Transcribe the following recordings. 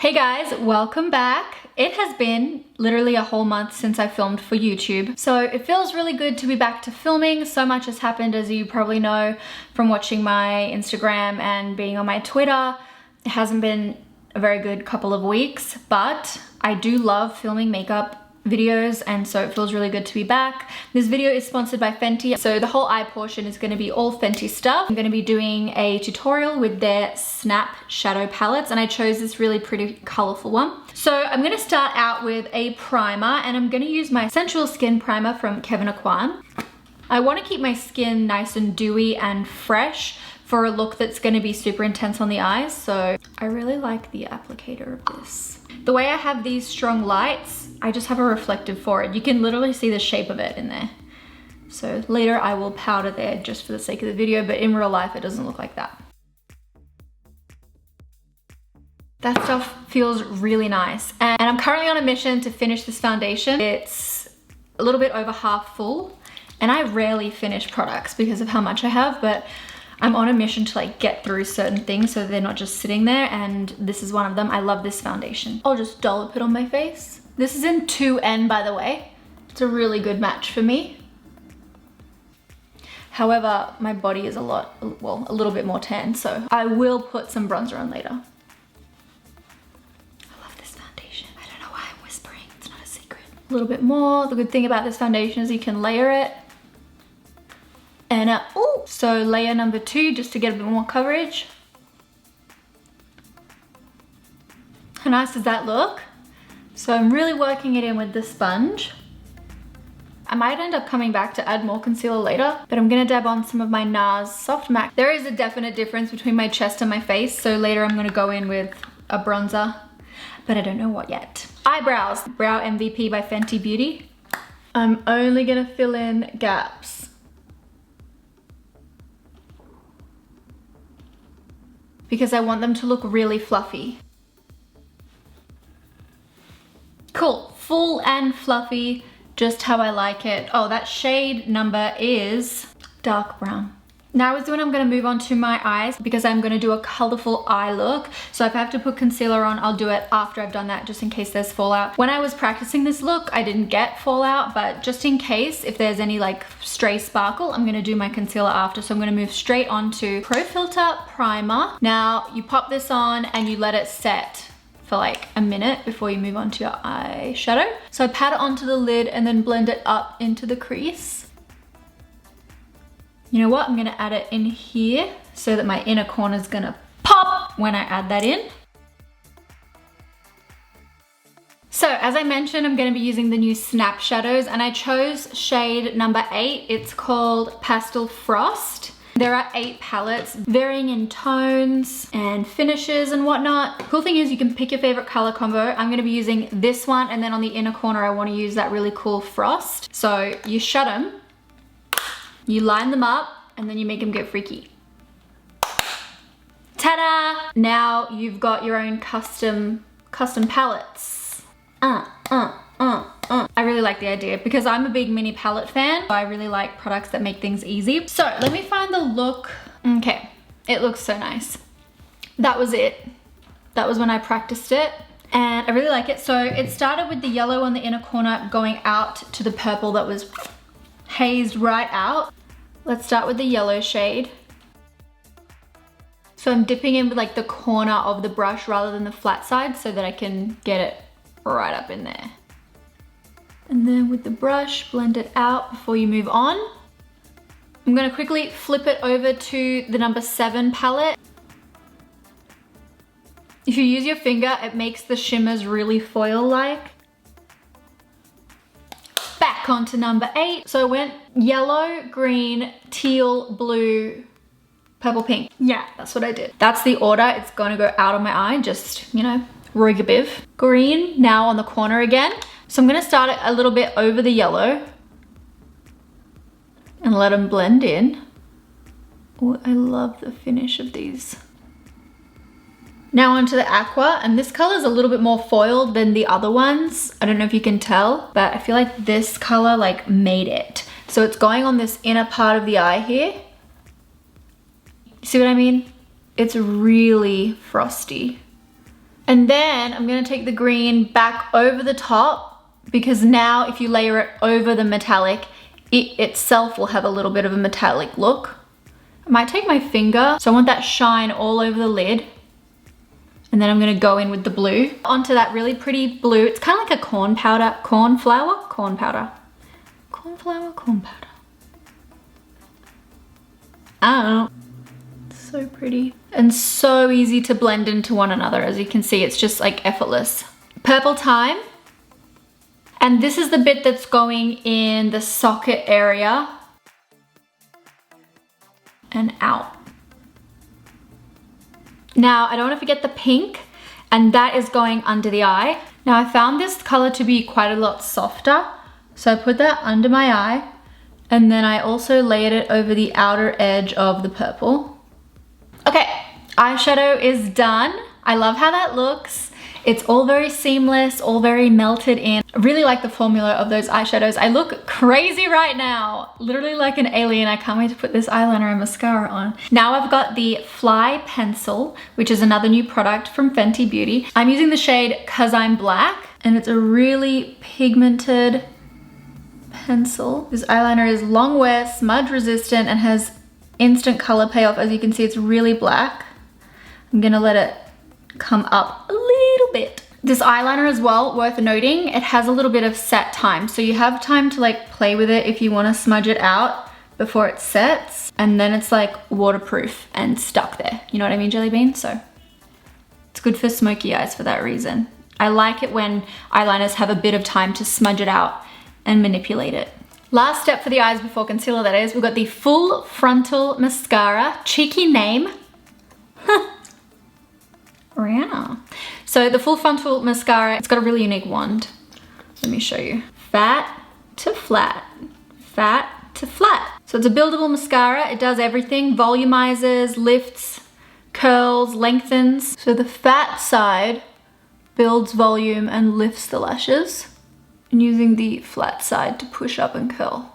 Hey guys, welcome back. It has been literally a whole month since I filmed for YouTube, so it feels really good to be back to filming. So much has happened, as you probably know from watching my Instagram and being on my Twitter. It hasn't been a very good couple of weeks, but I do love filming makeup videos, and so it feels really good to be back. This video is sponsored by Fenty, so the whole eye portion is going to be all Fenty stuff. I'm going to be doing a tutorial with their Snap shadow palettes, and I chose this really pretty colorful one. So I'm going to start out with a primer, and I'm going to use my Sensual Skin Primer from Kevyn Aucoin. I want to keep my skin nice and dewy and fresh for a look that's going to be super intense on the eyes, so I really like the applicator of this. The way I have these strong lights, I just have a reflective for it. You can literally see the shape of it in there. So later I will powder there just for the sake of the video, but in real life it doesn't look like that. That stuff feels really nice. And I'm currently on a mission to finish this foundation. It's a little bit over half full, and I rarely finish products because of how much I have, but I'm on a mission to like get through certain things so they're not just sitting there, and this is one of them. I love this foundation. I'll just dollop it on my face. This is in 2N, by the way. It's a really good match for me. However, my body is a little bit more tan, so I will put some bronzer on later. I love this foundation. I don't know why I'm whispering, it's not a secret. A little bit more. The good thing about this foundation is you can layer it. And so layer number 2 just to get a bit more coverage. How nice does that look? So I'm really working it in with the sponge. I might end up coming back to add more concealer later, but I'm gonna dab on some of my NARS Soft Matte. There is a definite difference between my chest and my face, so later I'm gonna go in with a bronzer, but I don't know what yet. Eyebrows, Brow MVP by Fenty Beauty. I'm only gonna fill in gaps. Because I want them to look really fluffy. Cool, full and fluffy, just how I like it. Oh, that shade number is dark brown. Now is when I'm gonna move on to my eyes, because I'm gonna do a colorful eye look. So if I have to put concealer on, I'll do it after I've done that, just in case there's fallout. When I was practicing this look, I didn't get fallout, but just in case, if there's any like stray sparkle, I'm gonna do my concealer after. So I'm gonna move straight on to Pro Filter Primer. Now you pop this on and you let it set for like a minute before you move on to your eyeshadow. So I pat it onto the lid and then blend it up into the crease. You know what, I'm gonna add it in here so that my inner corner is gonna pop when I add that in. So as I mentioned, I'm gonna be using the new Snap shadows, and I chose shade number 8. It's called Pastel Frost. There are 8 palettes, varying in tones and finishes and whatnot. The cool thing is you can pick your favorite color combo. I'm gonna be using this one, and then on the inner corner, I wanna use that really cool frost. So you shut them, you line them up, and then you make them get freaky. Ta-da! Now you've got your own custom palettes. I really like the idea because I'm a big mini palette fan. I really like products that make things easy. So let me find the look. Okay, it looks so nice. That was it. That was when I practiced it, and I really like it. So it started with the yellow on the inner corner going out to the purple that was hazed right out. Let's start with the yellow shade. So I'm dipping in with like the corner of the brush rather than the flat side so that I can get it right up in there. And then with the brush, blend it out before you move on. I'm gonna quickly flip it over to the number 7 palette. If you use your finger, it makes the shimmers really foil-like. Back onto number 8. So I went yellow, green, teal, blue, purple, pink. Yeah, that's what I did. That's the order. It's gonna go out of my eye, just, you know, rugabiv. Green, now on the corner again. So I'm gonna start it a little bit over the yellow and let them blend in. Oh, I love the finish of these. Now onto the aqua, and this color is a little bit more foiled than the other ones. I don't know if you can tell, but I feel like this color like made it. So it's going on this inner part of the eye here. See what I mean? It's really frosty. And then I'm gonna take the green back over the top, because now if you layer it over the metallic, it itself will have a little bit of a metallic look. I might take my finger, so I want that shine all over the lid. And then I'm gonna go in with the blue. Onto that really pretty blue. It's kind of like a corn powder, corn flour, corn powder. Corn flour, corn powder. I don't know. It's so pretty. And so easy to blend into one another. As you can see, it's just like effortless. Purple Thyme. And this is the bit that's going in the socket area and out. Now, I don't want to forget the pink, and that is going under the eye. Now, I found this color to be quite a lot softer, so I put that under my eye, and then I also layered it over the outer edge of the purple. Okay, eyeshadow is done. I love how that looks. It's all very seamless, all very melted in. I really like the formula of those eyeshadows. I look crazy right now, literally like an alien. I can't wait to put this eyeliner and mascara on. Now I've got the Fly Pencil, which is another new product from Fenty Beauty. I'm using the shade Cause I'm Black, and it's a really pigmented pencil. This eyeliner is long wear, smudge resistant, and has instant color payoff. As you can see, it's really black. I'm gonna let it come up a little bit. This eyeliner as well, worth noting, it has a little bit of set time. So you have time to like play with it if you want to smudge it out before it sets. And then it's like waterproof and stuck there. You know what I mean, Jelly Bean? So it's good for smoky eyes for that reason. I like it when eyeliners have a bit of time to smudge it out and manipulate it. Last step for the eyes before concealer, that is, we've got the Full Frontal Mascara. Cheeky name. Rihanna. So the Full Frontal Mascara, it's got a really unique wand. Let me show you. Fat to flat, fat to flat. So it's a buildable mascara. It does everything, volumizes, lifts, curls, lengthens. So the fat side builds volume and lifts the lashes, and using the flat side to push up and curl.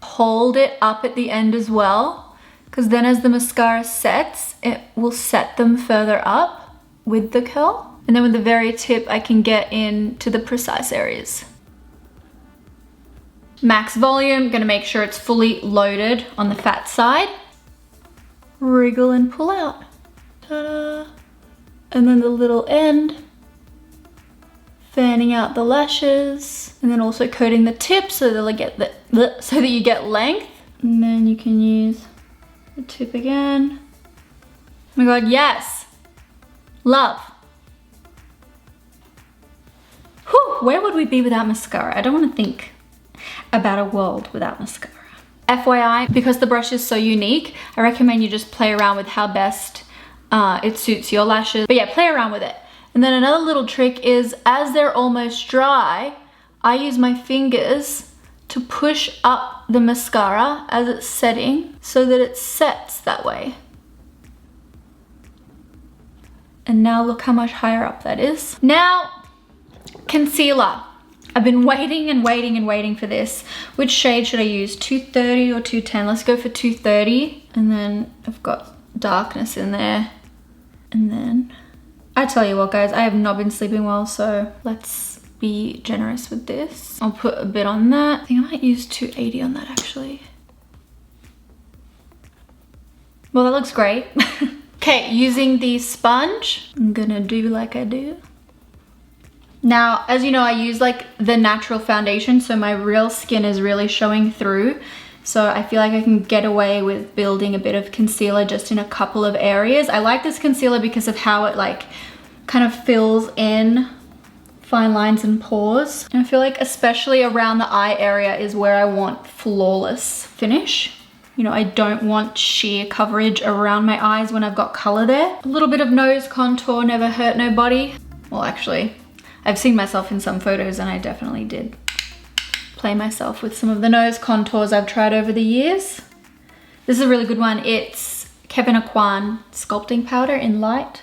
Hold it up at the end as well, because then as the mascara sets, it will set them further up with the curl. And then with the very tip, I can get into the precise areas. Max volume, gonna make sure it's fully loaded on the fat side. Wriggle and pull out. Ta-da! And then the little end, fanning out the lashes, and then also coating the tip so that you get length. And then you can use the tip again. Oh my god, yes! Love. Whew, where would we be without mascara? I don't want to think about a world without mascara. FYI, because the brush is so unique, I recommend you just play around with how best it suits your lashes. But yeah, play around with it. And then another little trick is, as they're almost dry, I use my fingers to push up the mascara as it's setting so that it sets that way. And now look how much higher up that is. Now, concealer. I've been waiting and waiting and waiting for this. Which shade should I use? 230 or 210? Let's go for 230. And then I've got darkness in there. And then, I tell you what guys, I have not been sleeping well, so let's be generous with this. I'll put a bit on that. I think I might use 280 on that actually. Well, that looks great. Okay, using the sponge, I'm gonna do like I do. Now, as you know, I use like the natural foundation, so my real skin is really showing through. So I feel like I can get away with building a bit of concealer just in a couple of areas. I like this concealer because of how it like kind of fills in fine lines and pores. And I feel like especially around the eye area is where I want flawless finish. You know, I don't want sheer coverage around my eyes when I've got color there. A little bit of nose contour never hurt nobody. Well, actually, I've seen myself in some photos and I definitely did play myself with some of the nose contours I've tried over the years. This is a really good one. It's Kevyn Aucoin Sculpting Powder in Light.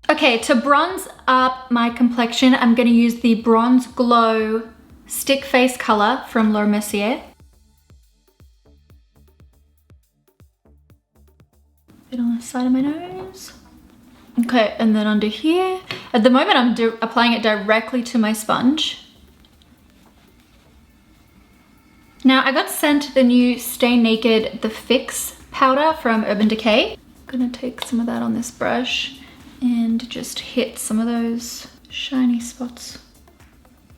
Okay, to bronze up my complexion, I'm gonna use the Bronze Glow Stick Face color from Mercier. bit on the side of my nose. Okay, and then under here. At the moment, I'm applying it directly to my sponge. Now, I got sent the new Stay Naked The Fix powder from Urban Decay. I'm gonna take some of that on this brush and just hit some of those shiny spots,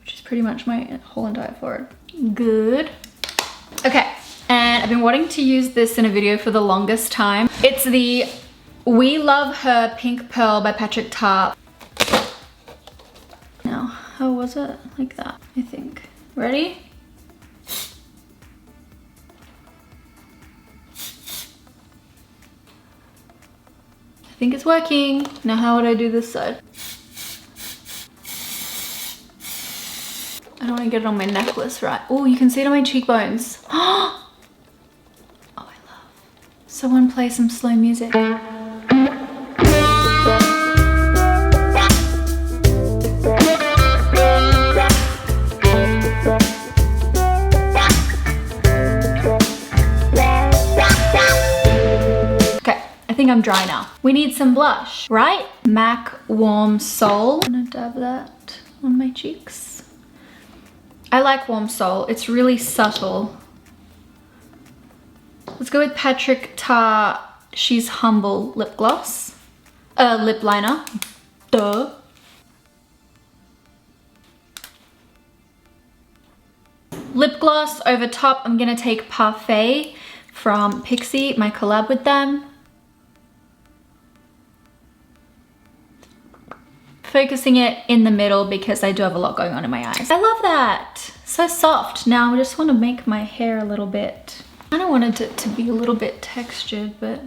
which is pretty much my whole entire forehead. Good. Okay, and I've been wanting to use this in a video for the longest time. It's the We Love Her Pink Pearl by Patrick Ta. Now, how was it? Like that, I think. Ready? I think it's working. Now how would I do this side? I don't want to get it on my necklace, right? Oh, you can see it on my cheekbones. Oh, I love. Someone play some slow music. I think I'm dry now. We need some blush, right? MAC Warm Soul. I'm gonna dab that on my cheeks. I like Warm Soul. It's really subtle. Let's go with Patrick Ta She's Humble lip gloss. Lip liner. Duh. Lip gloss over top. I'm gonna take Parfait from Pixi, my collab with them. Focusing it in the middle because I do have a lot going on in my eyes. I love that. So soft. Now I just want to make my hair a little bit, I kind of wanted it to be a little bit textured, but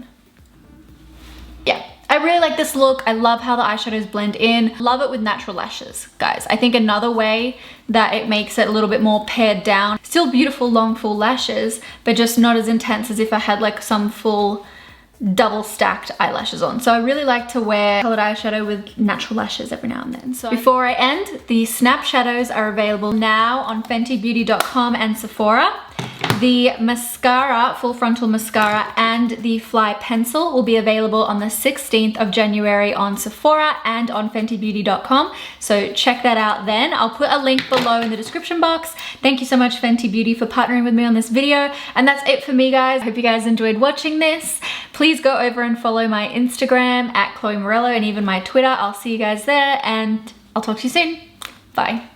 yeah. I really like this look. I love how the eyeshadows blend in. Love it with natural lashes, guys. I think another way that it makes it a little bit more pared down. Still beautiful long full lashes, but just not as intense as if I had like some full double stacked eyelashes on. So I really like to wear colored eyeshadow with natural lashes every now and then. So before I end, the snap shadows are available now on FentyBeauty.com and Sephora. The mascara, full frontal mascara, and the fly pencil will be available on the 16th of January on Sephora and on FentyBeauty.com. So check that out then. I'll put a link below in the description box. Thank you so much, Fenty Beauty, for partnering with me on this video. And that's it for me, guys. I hope you guys enjoyed watching this. Please go over and follow my Instagram at Chloe Morello and even my Twitter. I'll see you guys there and I'll talk to you soon. Bye.